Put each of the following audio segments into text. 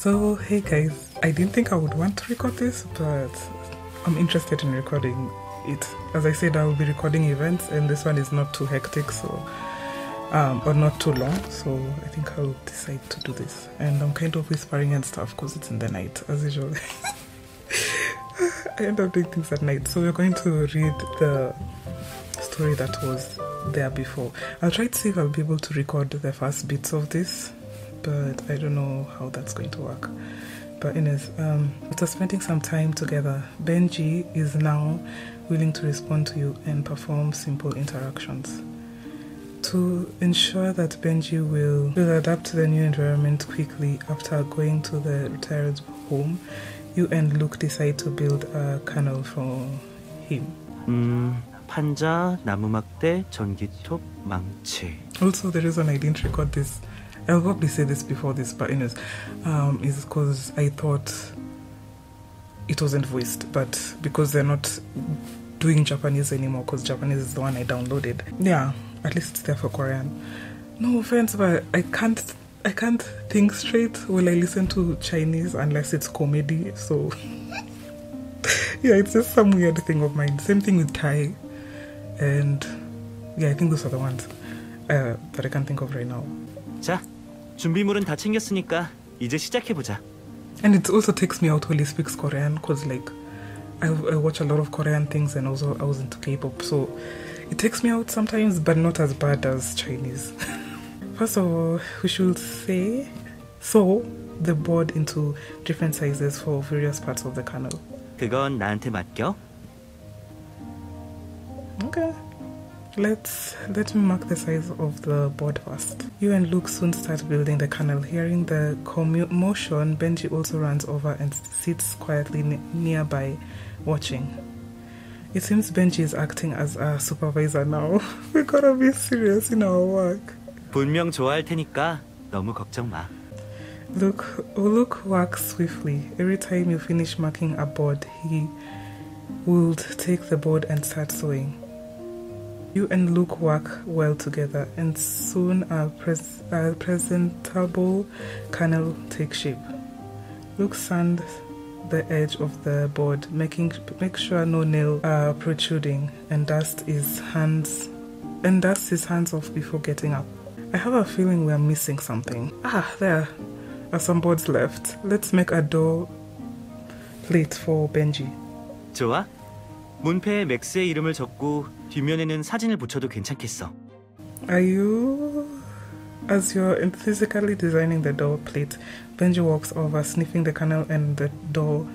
So hey guys, I didn't think I would want to record this, but I'm interested in recording it. As I said, I will be recording events and this one is not too hectic, so or not too long, so I think I'll decide to do this. And I'm kind of whispering and stuff because it's in the night as usual. I end up doing things at night. So we're going to read the story that was there before. I'll try to see if I'll be able to record the first bits of this, but I don't know how that's going to work. But anyways, after spending some time together, Benji is now willing to respond to you and perform simple interactions. To ensure that Benji will adapt to the new environment quickly after going to the retired home, you and Luke decide to build a kennel for him. 판자, 나무막대, 전기톱, 망치. Also, the reason I didn't record this, I'll probably say this before this, but anyways, is because I thought it wasn't voiced, but because they're not doing Japanese anymore, because Japanese is the one I downloaded. Yeah, at least it's there for Korean. No offense, but I can't think straight when I listen to Chinese unless it's comedy, so yeah, it's just some weird thing of mine. Same thing with Thai, and yeah, I think those are the ones that I can't think of right now. 자, 준비물은 다 챙겼으니까 이제 시작해보자. And it also takes me out when he speaks Korean, because like I watch a lot of Korean things, and also I was into K-pop, so it takes me out sometimes, but not as bad as Chinese. First of all, we should sew the board into different sizes for various parts of the kernel. 그건 나한테 맡겨. Okay. Let me mark the size of the board first. You and Luke soon start building the kernel. Hearing the commotion, Benji also runs over and sits quietly nearby, watching. It seems Benji is acting as a supervisor now. We gotta be serious in our work. 분명 좋아할 테니까 너무 걱정 마. Luke works swiftly. Every time you finish marking a board, he would take the board and start sewing. You and Luke work well together, and soon a presentable kernel takes shape. Luke sands the edge of the board, make sure no nails are protruding, and dusts his hands off before getting up. I have a feeling we're missing something. There are some boards left. Let's make a door plate for Benji. 좋아. 문패에 맥스의 이름을 적고 뒷면에는 사진을 붙여도 괜찮겠어. As you're physically designing the door plate, Benji walks over, sniffing the kernel and the door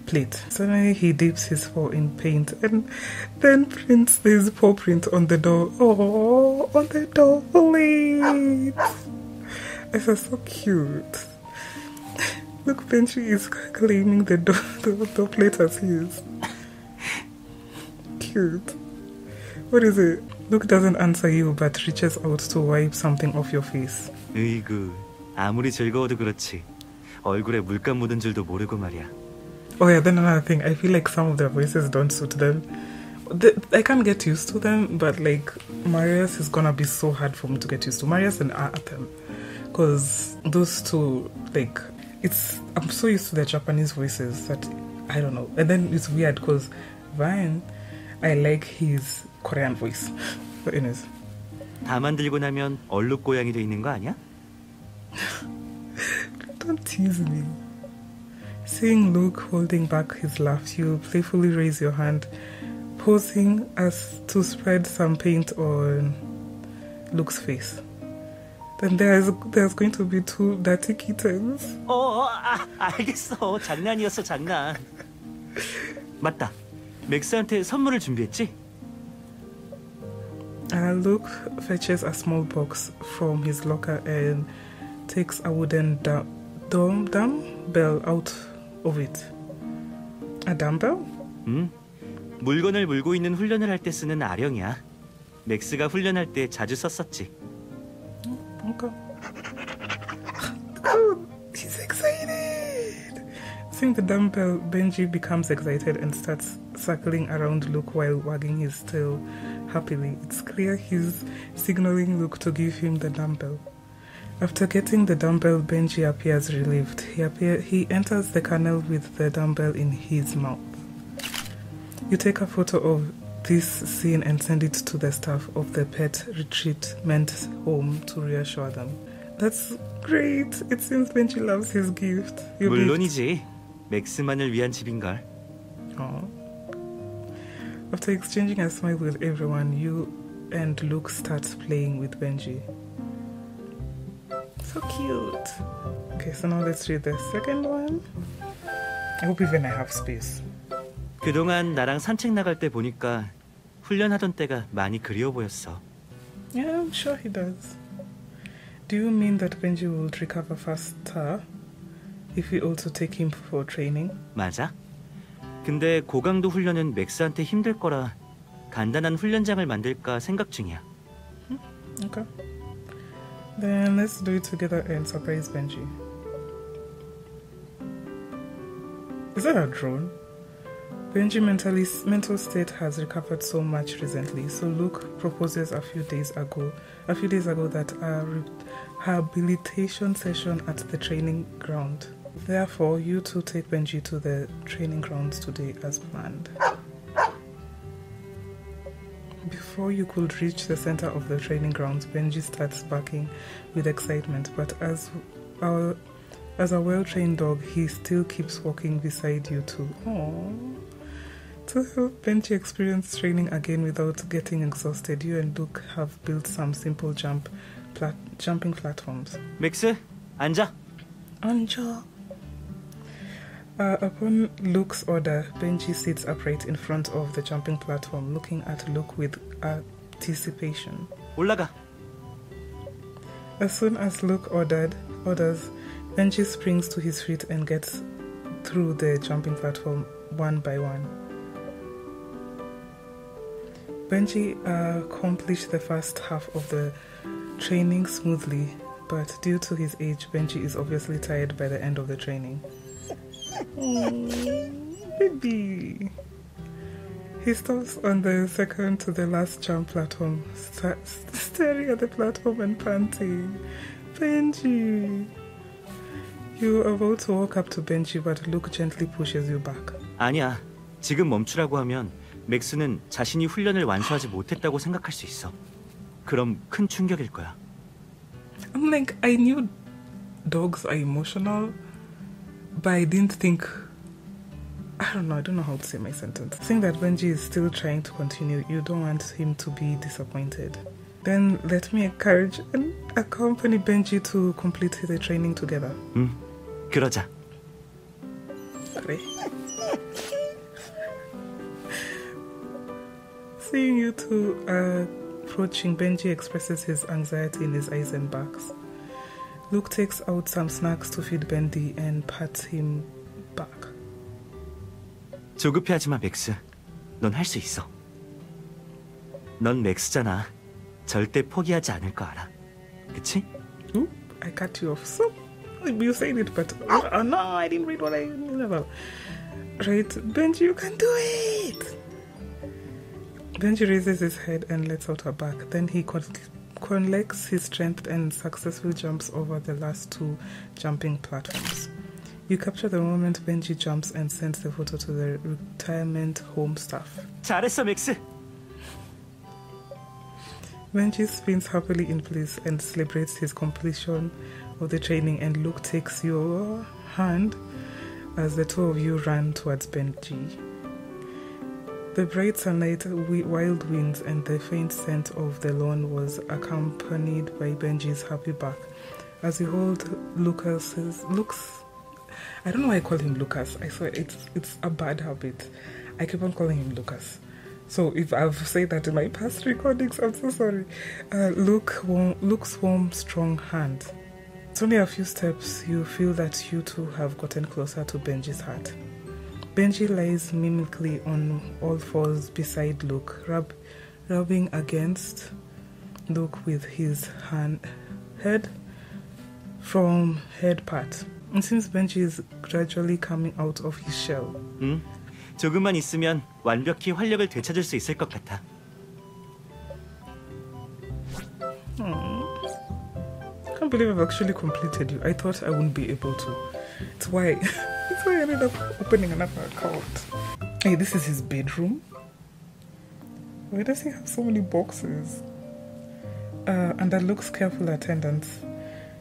plate. Suddenly he dips his paw in paint and then prints his paw print on the door. Oh, on the door plate. This is so cute. Look, Benji is claiming the door plate as his. Cute. What is it? Luke doesn't answer you but reaches out to wipe something off your face. 으이구, 아무리 즐거워도 그렇지. 얼굴에 물감 묻은 줄도 모르고 말이야. Oh yeah, then another thing, I feel like some of their voices don't suit them. I can't get used to them, but like Marius is gonna be so hard for me to get used to. Marius and Artem, because those two, like, I'm so used to their Japanese voices that I don't know. And then it's weird because Vine, I like his Korean voice. But anyways. 다 만들고 나면 얼룩 고양이 돼 있는 거 아니야? Don't tease me. Seeing Luke holding back his laugh, you playfully raise your hand, posing as to spread some paint on Luke's face. Then there's going to be 2 dirty kittens. 알겠어. 장난이었어, 장난. 맞다. 맥스한테 선물을 준비했지? Luke fetches a small box from his locker and takes a wooden dumbbell out of it. A dumbbell? 물건을 물고 있는 훈련을 할 때 쓰는 아령이야. 맥스가 훈련할 때 자주 썼었지. Okay. Oh, he's excited. Seeing the dumbbell, Benji becomes excited and starts circling around Luke while wagging his tail happily. It's clear he's signaling Luke to give him the dumbbell. After getting the dumbbell, Benji appears relieved. He enters the kennel with the dumbbell in his mouth. You take a photo of this scene and send it to the staff of the pet retreatment home to reassure them. That's great. It seems Benji loves his gift. 물론이지. 맥스만을 위한 집인걸. Aww. After exchanging a smile with everyone, you and Luke start playing with Benji. So cute. Okay, so now let's read the second one. I hope even I have space. 그동안 나랑 산책 나갈 때 보니까 훈련하던 때가 많이 그리워 보였어. Yeah, I'm sure he does. Do you mean that Benji will recover faster if we also take him for training? 맞아. 근데 고강도 훈련은 맥스한테 힘들 거라 간단한 훈련장을 만들까 생각 중이야. Okay. Then let's do it together and surprise Benji. Is that a drone? Benji's mental state has recovered so much recently, so Luke proposes a few days ago that a rehabilitation session at the training ground. Therefore, you two take Benji to the training grounds today as planned. Before you could reach the center of the training grounds, Benji starts barking with excitement, but as a well-trained dog, he still keeps walking beside you two. Aww. To help Benji experience training again without getting exhausted, you and Luke have built some simple jumping platforms. 맥스, 앉아. 앉아. Upon Luke's order, Benji sits upright in front of the jumping platform, looking at Luke with anticipation. 올라가. As soon as Luke orders, Benji springs to his feet and gets through the jumping platform one by one. Benji accomplished the first half of the training smoothly, but due to his age, Benji is obviously tired by the end of the training. Baby. He stops on the second to the last jump platform, staring at the platform and panting. Benji. You are about to walk up to Benji, but Luke gently pushes you back. 아니야. 지금 멈추라고 하면 맥스는 자신이 훈련을 완수하지 못했다고 생각할 수 있어. 그럼 큰 충격일 거야. I'm like, I knew dogs are emotional, but I didn't think... I don't know how to say my sentence. Seeing that Benji is still trying to continue, you don't want him to be disappointed. Then let me encourage and accompany Benji to complete the training together. 그러자. 그래. Seeing you two approaching, Benji expresses his anxiety in his eyes and backs. Luke takes out some snacks to feed Benji and pats him back. 조급해하지 마, 맥스. 넌 할 수 있어. 넌 맥스잖아. 절대 포기하지 않을 거 알아. 그치? Oop, I cut you off. So, you said it, but no, I didn't read what I knew about. Right, Benji, you can do it! Benji raises his head and lets out a bark. Then he collects his strength and successfully jumps over the last two jumping platforms. You capture the moment Benji jumps and sends the photo to the retirement home staff. 잘했어, 맥스. Benji spins happily in place and celebrates his completion of the training, and Luke takes your hand as the two of you run towards Benji. The bright sunlight, wild winds, and the faint scent of the lawn was accompanied by Benji's happy bark as he held I don't know why I call him Lucas. I swear it's a bad habit. I keep on calling him Lucas. So if I've said that in my past recordings, I'm so sorry. Luke's warm, strong hand. It's only a few steps, you feel that you two have gotten closer to Benji's heart. Benji lies mimically on all fours beside Luke, rubbing against Luke with his head from head part. It seems Benji is gradually coming out of his shell. 조금만 있으면 완벽히 활력을 되찾을 수 있을 것 같아. believe I've actually completed you. I thought I wouldn't be able to. It's why I ended up opening another account. Hey, this is his bedroom. Why does he have so many boxes? Under Luke's careful attendance,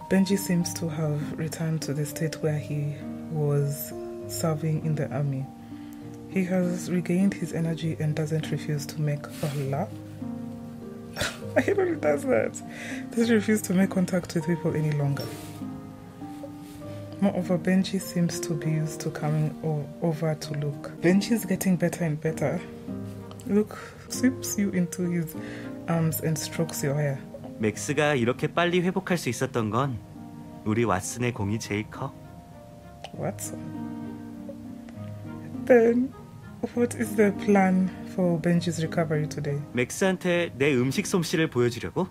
Benji seems to have returned to the state where he was serving in the army. He has regained his energy and doesn't refuse to make Allah. I hate when he does that. Doesn't refuse to make contact with people any longer. Moreover, Benji seems to be used to coming over to Luke. Benji's getting better and better. Luke sweeps you into his arms and strokes your hair. 맥스가 이렇게 빨리 회복할 수 있었던 건 우리 왓슨의 공이 제일 커. Watson? Then, what is the plan for Benji's recovery today? 맥스한테 내 음식 솜씨를 보여주려고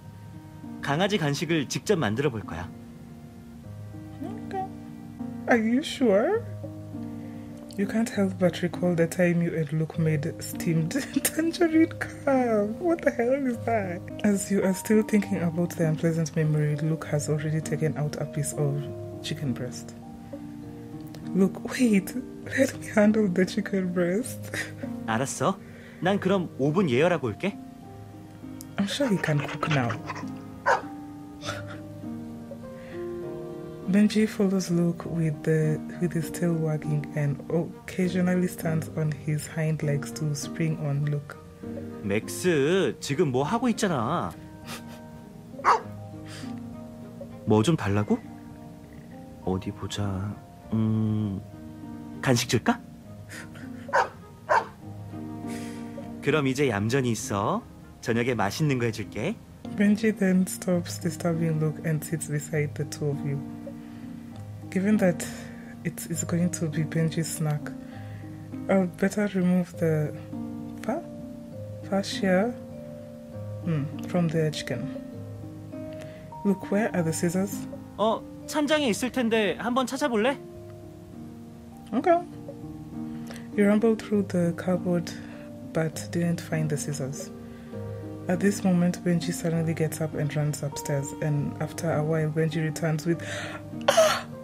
강아지 간식을 직접 만들어 볼 거야. Okay. Are you sure? You can't help but recall the time you and Luke made steamed tangerine calf. What the hell is that? As you are still thinking about the unpleasant memory, Luke has already taken out a piece of chicken breast. Luke, wait. Let me handle the chicken breast. 알았어. 난 그럼 오븐 예열하고 올게. I'm sure he can cook now. Benji follows Luke with his tail wagging and occasionally stands on his hind legs to spring on Luke. 맥스, 지금 뭐 하고 있잖아. 뭐 좀 달라고? 어디 보자. 간식 줄까? 그럼 이제 얌전히 있어. 저녁에 맛있는 거 해줄게. Benji then stops disturbing Luke and sits beside the two of you. Given that it's going to be Benji's snack, I'll better remove the fascia from the chicken. Look, where are the scissors? 찬장에 있을 텐데 한번 찾아볼래? Okay. You rumbled through the cupboard but didn't find the scissors. At this moment, Benji suddenly gets up and runs upstairs, and after a while, Benji returns with,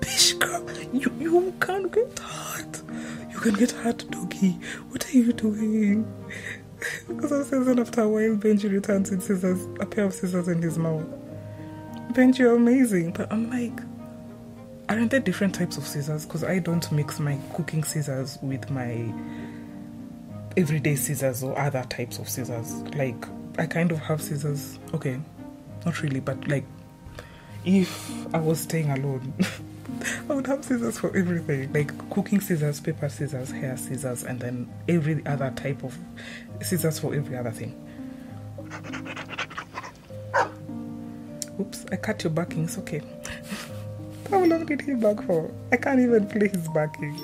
Bish girl, you can't get hurt. You can get hurt, doggy. What are you doing? Because upstairs, and after a while, Benji returns with scissors, a pair of scissors in his mouth. Benji, you're amazing, but I'm like, aren't there different types of scissors? Because I don't mix my cooking scissors with my everyday scissors or other types of scissors. Like, I kind of have scissors. Okay, not really, but like, if I was staying alone, I would have scissors for everything. Like cooking scissors, paper scissors, hair scissors, and then every other type of scissors for every other thing. Oops, I cut your backing. It's okay. How long did he back for? I can't even play his backing.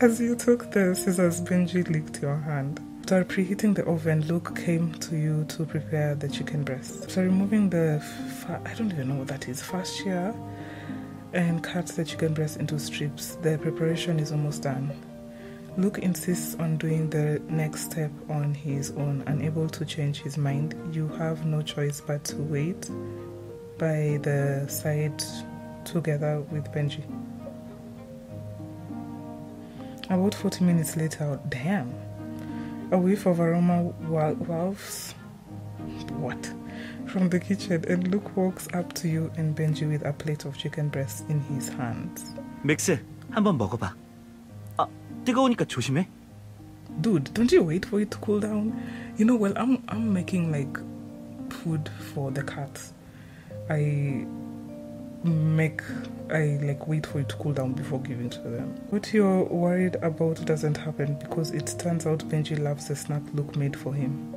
As you took the scissors, Benji licked your hand. After preheating the oven, Luke came to you to prepare the chicken breast. So removing the, I don't even know what that is, fascia, and cut the chicken breast into strips. The preparation is almost done. Luke insists on doing the next step on his own. Unable to change his mind, you have no choice but to wait by the side together with Benji. About 40 minutes later, damn, a whiff of aroma wafts from the kitchen, and Luke walks up to you and Benji with a plate of chicken breast in his hands. 맥스, 한번 먹어봐. 뜨거우니까 조심해. Dude, don't you wait for it to cool down? You know, well, I'm making like food for the cats. I wait for it to cool down before giving to them. What you're worried about doesn't happen because it turns out Benji loves the snack Luke made for him.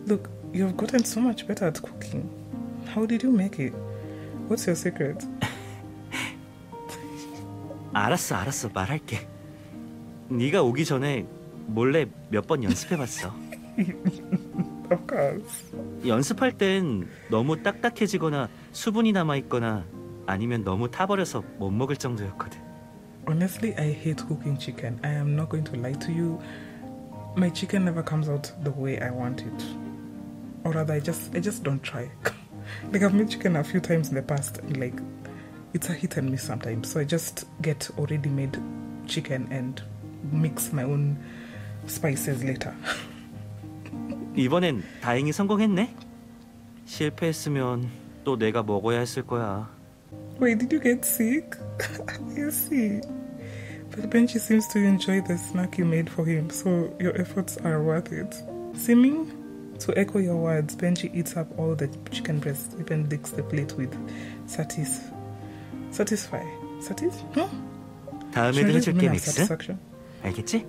Look, you've gotten so much better at cooking. How did you make it? What's your secret? 알았어, 말할게. 네가 오기 전에 몰래 몇 번 연습해봤어. Of course. 연습할 땐 너무 딱딱해지거나 수분이 남아있거나 아니면 너무 타버려서 못 먹을 정도였거든. Honestly, I hate cooking chicken. I am not going to lie to you. My chicken never comes out the way I want it. Or rather, I just don't try. Like, I've made chicken a few times in the past, and like, it's a hit and miss sometimes. So I just get already made chicken and mix my own spices later. 이번엔 다행히 성공했네. 실패했으면 또 내가 먹어야 했을 거야. Wait, did you get sick? You see. But Benji seems to enjoy the snack you made for him, so your efforts are worth it. Seeming to echo your words, Benji eats up all the chicken breast, even licks the plate with satisfy. Huh? 다음에 들어줄게, 믹스. 알겠지?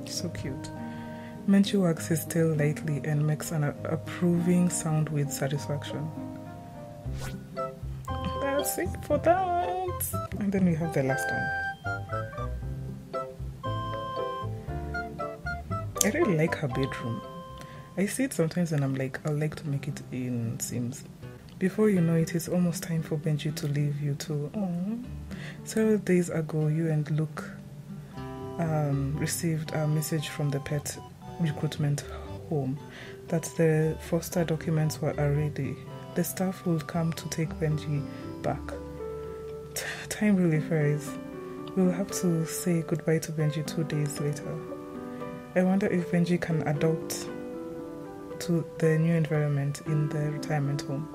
So cute. Benji wags his tail lightly and makes an approving sound with satisfaction. That's it for that. And then we have the last one. I really like her bedroom. I see it sometimes and I'm like, I'd like to make it in Sims. Before you know it, it's almost time for Benji to leave you too. Aww. Several days ago, you and Luke received a message from the pet recruitment home that the foster documents were already. The staff will come to take Benji back. Time really flies. We'll have to say goodbye to Benji 2 days later. I wonder if Benji can adapt to the new environment in the retirement home.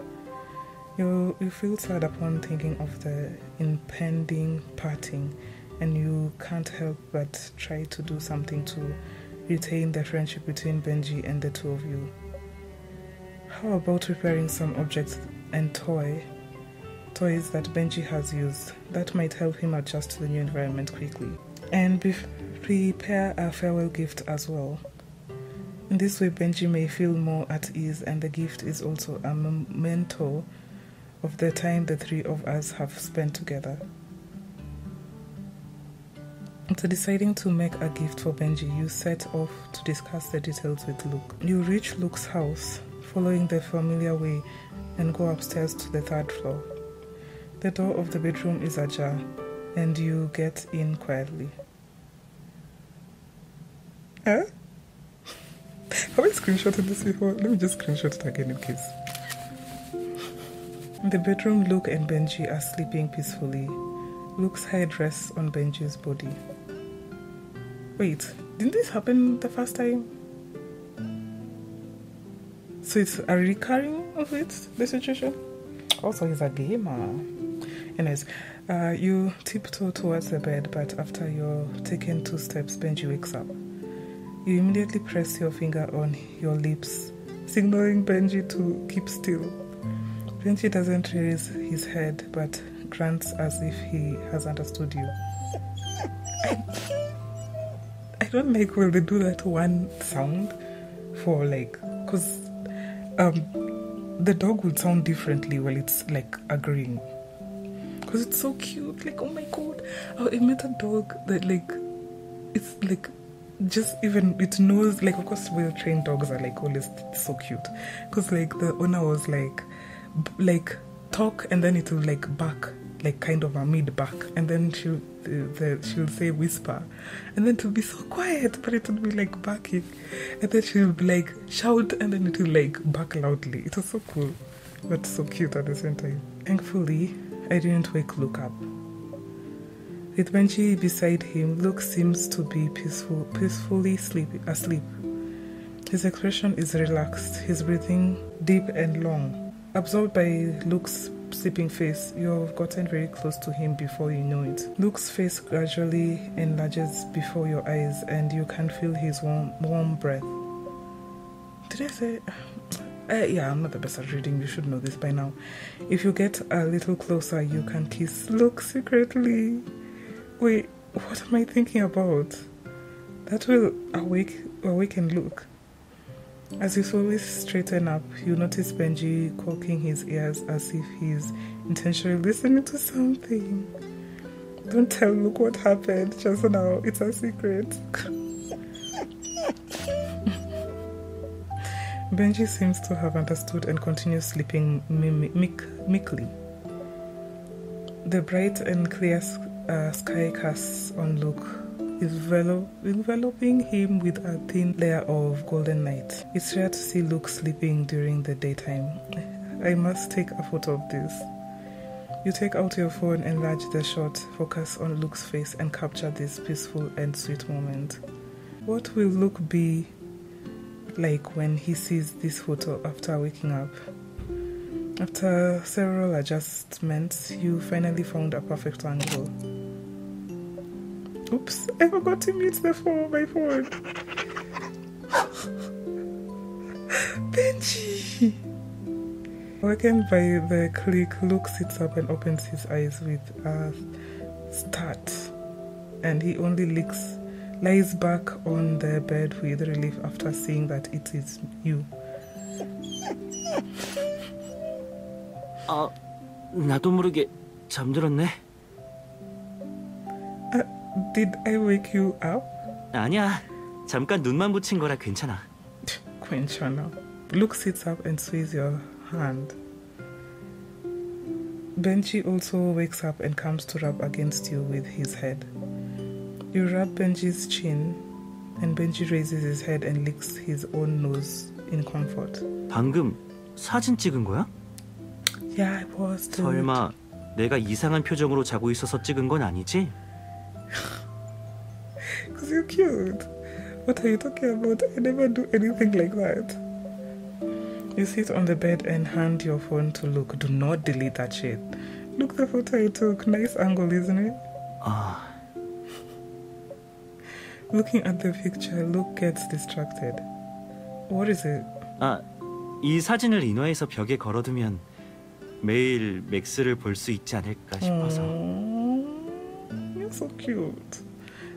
You feel sad upon thinking of the impending parting, and you can't help but try to do something to retain the friendship between Benji and the two of you. How about repairing some objects and toys that Benji has used? That might help him adjust to the new environment quickly. And prepare a farewell gift as well. In this way, Benji may feel more at ease, and the gift is also a memento of the time the three of us have spent together. After deciding to make a gift for Benji, you set off to discuss the details with Luke. You reach Luke's house, following the familiar way, and go upstairs to the 3rd floor. The door of the bedroom is ajar, and you get in quietly. Huh? Have I screenshotted this before? Let me just screenshot it again in case. In the bedroom, Luke and Benji are sleeping peacefully. Luke's head rests on Benji's body. Wait, didn't this happen the first time? So it's a recurring of it, the situation? Also, he's a gamer. Anyways, you tiptoe towards the bed, but after you're taken 2 steps, Benji wakes up. You immediately press your finger on your lips, signaling Benji to keep still. Benji doesn't raise his head, but grunts as if he has understood you. I don't like when they do that one sound for like, because the dog would sound differently while it's like agreeing. Because it's so cute, like, oh my god. I met a dog that like, it's like, just even it knows, like, of course well-trained dogs are like always so cute. Because like the owner was like talk, and then it will like bark, like kind of a mid-bark, and then she'll say whisper, and then it will be so quiet, but it will be like barking, and then she'll be like shout, and then it will like bark loudly. It was so cool, but so cute at the same time. Thankfully, I didn't wake Luke up. With Benji beside him, Luke seems to be peacefully asleep. His expression is relaxed, his breathing deep and long. Absorbed by Luke's sleeping face, you've gotten very close to him before you know it. Luke's face gradually enlarges before your eyes, and you can feel his warm breath. Did I say? Yeah, I'm not the best at reading. You should know this by now. If you get a little closer, you can kiss Luke secretly. Wait, what am I thinking about? That will awaken Luke. As you slowly straighten up, you notice Benji cocking his ears as if he's intentionally listening to something. Don't tell Luke what happened just now. It's a secret. Benji seems to have understood and continues sleeping meekly. The bright and clear sky casts on Luke enveloping him with a thin layer of golden light. It's rare to see Luke sleeping during the daytime. I must take a photo of this. You take out your phone, enlarge the shot, focus on Luke's face, and capture this peaceful and sweet moment. What will Luke be like when he sees this photo after waking up? After several adjustments, you finally found a perfect angle. Oops, I forgot to mute my phone. Benji! Awakened by the click, Luke sits up and opens his eyes with a start. And he only lies back on the bed with relief after seeing that it is you. 나도 모르게 잠들었네. Did I wake you up? 아니야, 잠깐 눈만 붙인 거라 괜찮아. 괜찮아. Luke sits up and sways your hand. Benji also wakes up and comes to rub against you with his head. You rub Benji's chin, and Benji raises his head and licks his own nose in comfort. 방금 사진 찍은 거야? Yeah, I was too. 설마 내가 이상한 표정으로 자고 있어서 찍은 건 아니지? Because you're cute. What are you talking about? I never do anything like that. You sit on the bed and hand your phone to Luke. Do not delete that shit. Look, the photo I took. Nice angle, isn't it? Looking at the picture, Luke gets distracted. What is it? 이 사진을 인화해서 벽에 걸어두면 매일 맥스를 볼 수 있지 않을까 싶어서. You're so cute.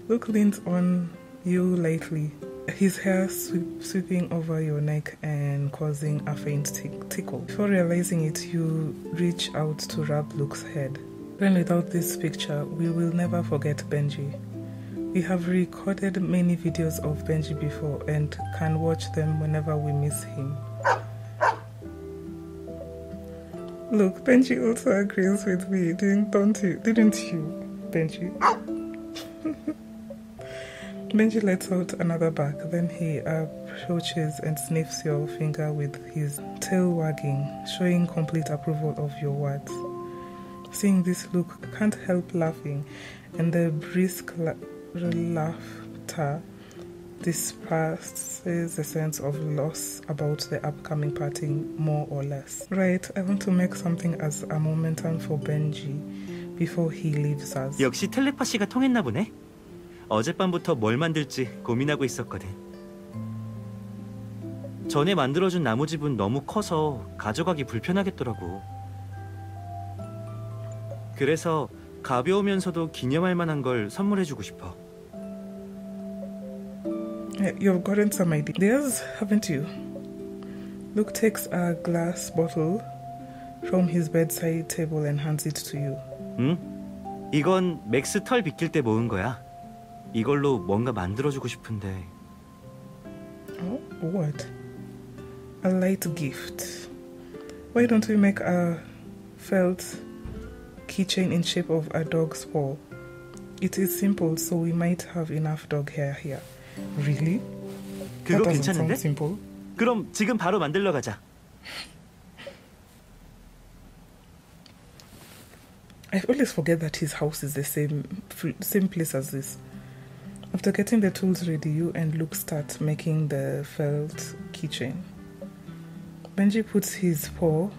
Luke leans on you lightly, his hair sweeping over your neck and causing a faint tickle. Before realizing it, you reach out to rub Luke's head. Even without this picture, we will never forget Benji. We have recorded many videos of Benji before and can watch them whenever we miss him. Look, Benji also agrees with me, didn't you, Benji? Benji lets out another bark, then he approaches and sniffs your finger with his tail wagging, showing complete approval of your words. Seeing this, Luke can't help laughing, and the brisk laughter disperses the sense of loss about the upcoming parting more or less. Right, I want to make something as a momentum for Benji before he leaves us. 역시 텔레파시가 통했나 보네. 어젯밤부터 뭘 만들지 고민하고 있었거든. 전에 만들어준 나무집은 너무 커서 가져가기 불편하겠더라고. 그래서 가벼우면서도 기념할 만한 걸 선물해주고 싶어. You've gotten some ideas, haven't you? Luke takes a glass bottle from his bedside table and hands it to you. 응? 이건 맥스 털 빗길 때 모은 거야. 이걸로 뭔가 만들어주고 싶은데. Oh, what? A light gift. Why don't we make a felt keychain in shape of a dog's paw? It is simple, so we might have enough dog hair here. Really? 그거 괜찮은데? Simple. 그럼 지금 바로 만들러 가자. I always forget that his house is the same place as this. After getting the tools ready, you and Luke start making the felt keychain. Benji puts his paw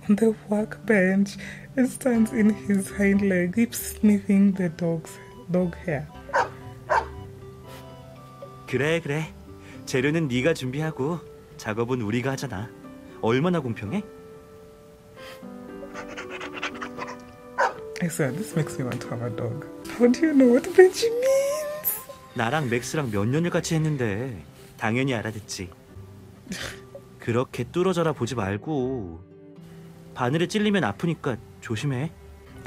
on the workbench and stands in his hind leg, keeps sniffing the dog hair. 그래. 재료는 네가 준비하고 작업은 우리가 하잖아. 얼마나 공평해? I swear, this makes me want to have a dog. How do you know what Benji means? 나랑 맥스랑 몇 년을 같이 했는데 당연히 알아듣지. 그렇게 뚫어져라 보지 말고 바늘에 찔리면 아프니까 조심해.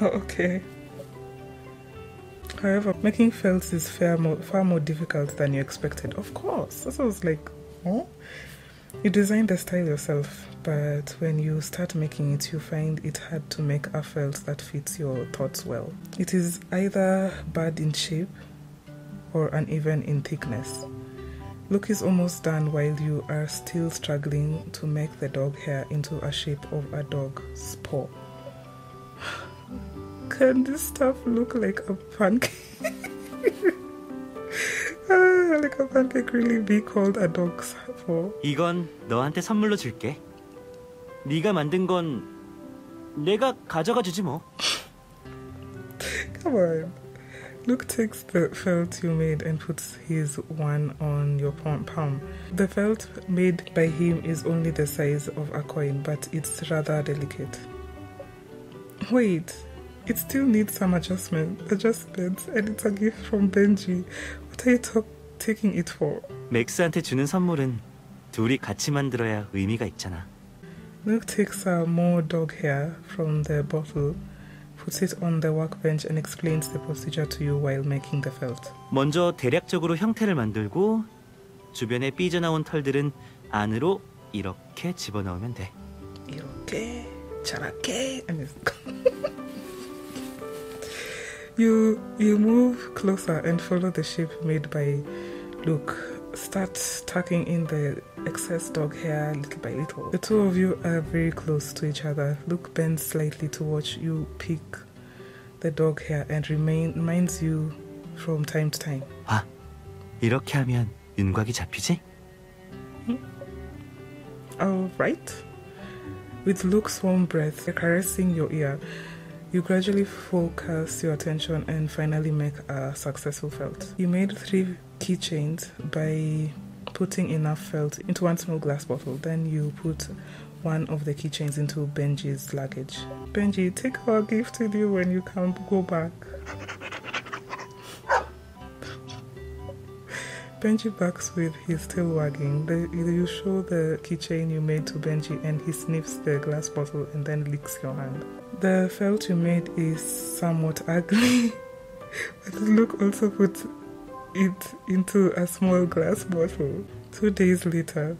Oh, okay. However, making felts is far more difficult than you expected. Of course. That's what I was like, huh? You designed the style yourself, but when you start making it, you find it hard to make a felt that fits your thoughts well. It is either bad in shape or uneven in thickness. Look is almost done while you are still struggling to make the dog hair into a shape of a dog's paw. Can this stuff look like a pancake? Like a pancake really be called a dog's paw? 이건 너한테 선물로 줄게. 네가 만든 건 내가 가져가 주지 뭐. Come on. Luke takes the felt you made and puts his one on your palm. The felt made by him is only the size of a coin, but it's rather delicate. Wait, it still needs some adjustments, and it's a gift from Benji. What are you taking it for? 맥스한테 주는 선물은 둘이 같이 만들어야 의미가 있잖아. Luke takes more dog hair from the bottle, puts it on the workbench and explains the procedure to you while making the felt. 먼저 대략적으로 형태를 만들고 주변에 삐져나온 털들은 안으로 이렇게 집어넣으면 돼. 이렇게 잘할게. You move closer and follow the shape made by Luke. Start tucking in the excess dog hair little by little. The two of you are very close to each other. Luke bends slightly to watch you pick the dog hair and reminds you from time to time. 봐, 이렇게 하면 윤곽이 잡히지? All right. With Luke's warm breath caressing your ear, you gradually focus your attention and finally make a successful felt. You made 3 keychains by putting enough felt into one small glass bottle. Then you put one of the keychains into Benji's luggage. Benji, take our gift with you when you can't go back. Benji backs with his tail wagging. You show the keychain you made to Benji and he sniffs the glass bottle and then licks your hand. The felt you made is somewhat ugly, but Luke also put it into a small glass bottle. 2 days later,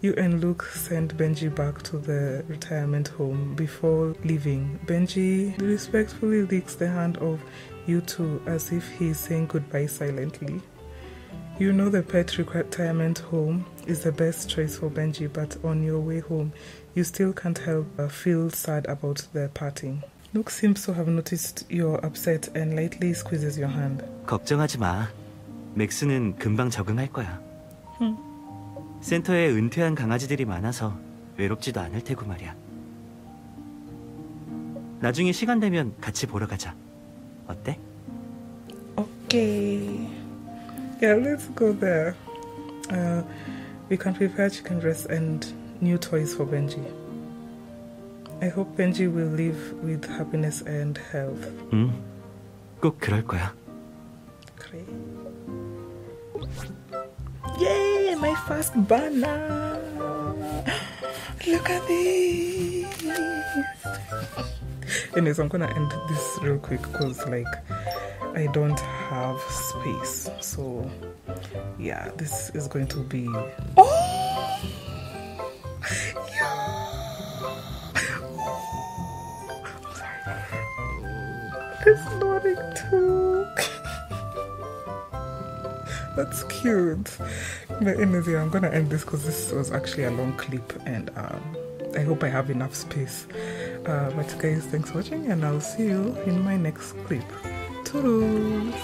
you and Luke send Benji back to the retirement home. Before leaving, Benji respectfully licks the hand of you two as if he is saying goodbye silently. You know the pet retirement home is the best choice for Benji, but on your way home, you still can't help but feel sad about the parting. Luke seems to have noticed you're upset and lightly squeezes your hand. 걱정하지 마. 맥스는 금방 적응할 거야. 센터에 은퇴한 강아지들이 많아서 외롭지도 않을 테고 말이야. 나중에 시간 되면 같이 보러 가자. 어때? Okay. Yeah, let's go there. We can prepare chicken breast and new toys for Benji. I hope Benji will live with happiness and health. 꼭 그럴 거야. 그래. Yay, my first banana. Look at this. Anyways, I'm gonna end this real quick because I don't have space. So yeah, this is going to be I'm sorry. It's nodding too. That's cute. But anyways, yeah, I'm gonna end this because this was actually a long clip and I hope I have enough space. But guys, thanks for watching and I'll see you in my next clip. Toodles!